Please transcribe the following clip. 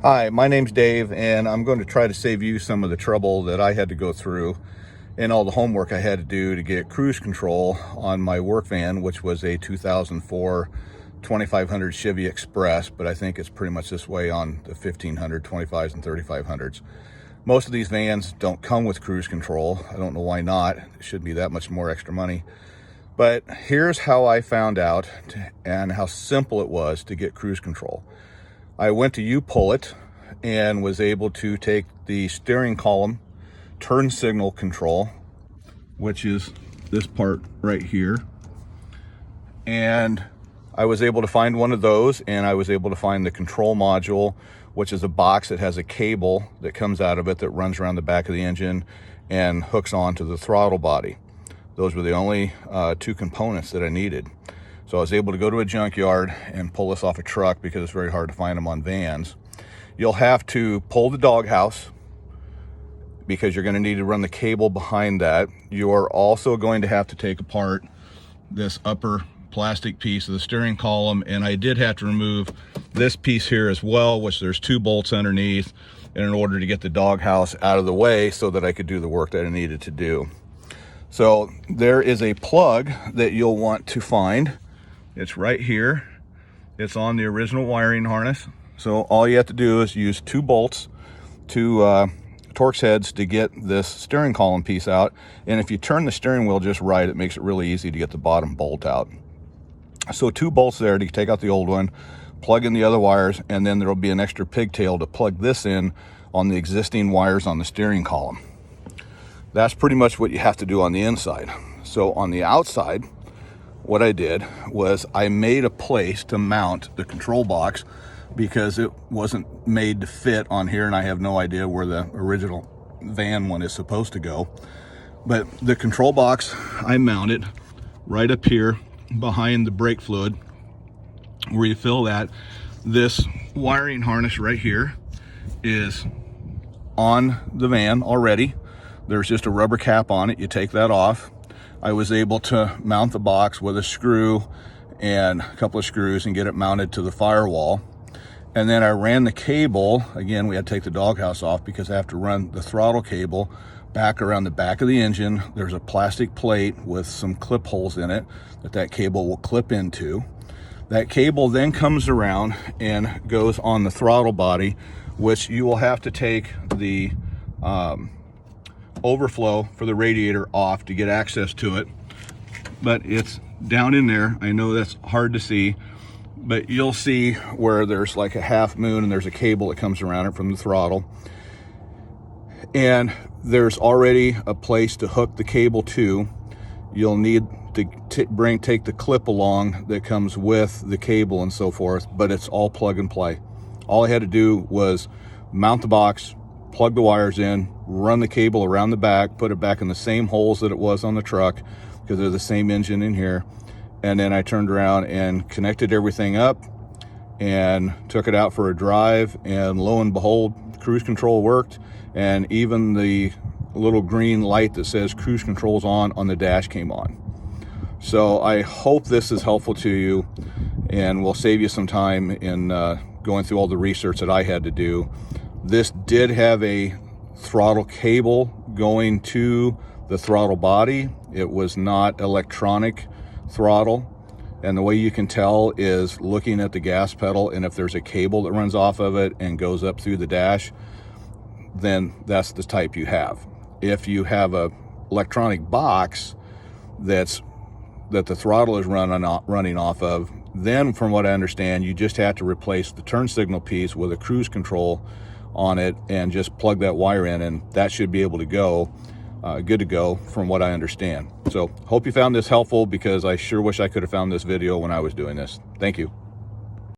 Hi, my name's Dave, and I'm going to try to save you some of the trouble that I had to go through and all the homework I had to do to get cruise control on my work van, which was a 2004 2500 Chevy Express, but I think it's pretty much this way on the 1500, 25s, and 3500s. Most of these vans don't come with cruise control. I don't know why not. It shouldn't be that much more extra money. But here's how I found out and how simple it was to get cruise control. I went to U-Pull-It and was able to take the steering column turn signal control, which is this part right here, and I was able to find one of those, and I was able to find the control module, which is a box that has a cable that comes out of it that runs around the back of the engine and hooks onto the throttle body. Those were the only two components that I needed. So I was able to go to a junkyard and pull this off a truck because it's very hard to find them on vans. You'll have to pull the doghouse because you're going to need to run the cable behind that. You're also going to have to take apart this upper plastic piece of the steering column, and I did have to remove this piece here as well, which there's 2 bolts underneath, and in order to get the doghouse out of the way so that I could do the work that I needed to do. So there is a plug that you'll want to find. It's right here. It's on the original wiring harness. So all you have to do is use 2 bolts, 2 Torx heads to get this steering column piece out. And if you turn the steering wheel just right, it makes it really easy to get the bottom bolt out. So 2 bolts there to take out the old one, plug in the other wires, and then there'll be an extra pigtail to plug this in on the existing wires on the steering column. That's pretty much what you have to do on the inside. So on the outside, what I did was I made a place to mount the control box because it wasn't made to fit on here, and I have no idea where the original van one is supposed to go. But the control box I mounted right up here behind the brake fluid where you fill that. This wiring harness right here is on the van already. There's just a rubber cap on it. You take that off. I was able to mount the box with a screw and a couple of screws and get it mounted to the firewall. And then I ran the cable. Again, we had to take the doghouse off because I have to run the throttle cable back around the back of the engine. There's a plastic plate with some clip holes in it that cable will clip into. That cable then comes around and goes on the throttle body, which you will have to take the overflow for the radiator off to get access to it, but it's down in there. I know that's hard to see, but you'll see where there's like a half moon and there's a cable that comes around it from the throttle, and there's already a place to hook the cable to. You'll need to take the clip along that comes with the cable and so forth, but it's all plug and play. All I had to do was mount the box, plug the wires in, run the cable around the back, put it back in the same holes that it was on the truck because they're the same engine in here. And then I turned around and connected everything up and took it out for a drive, and lo and behold, cruise control worked, and even the little green light that says cruise control's on the dash came on. So I hope this is helpful to you and will save you some time in going through all the research that I had to do. This did have a throttle cable going to the throttle body. It was not electronic throttle, and the way you can tell is looking at the gas pedal, and if there's a cable that runs off of it and goes up through the dash, then that's the type you have. If you have a electronic box that the throttle is running off of, then from what I understand, you just have to replace the turn signal piece with a cruise control on it and just plug that wire in, and that should be able to go good to go from what I understand. So hope you found this helpful, because I sure wish I could have found this video when I was doing this. Thank you.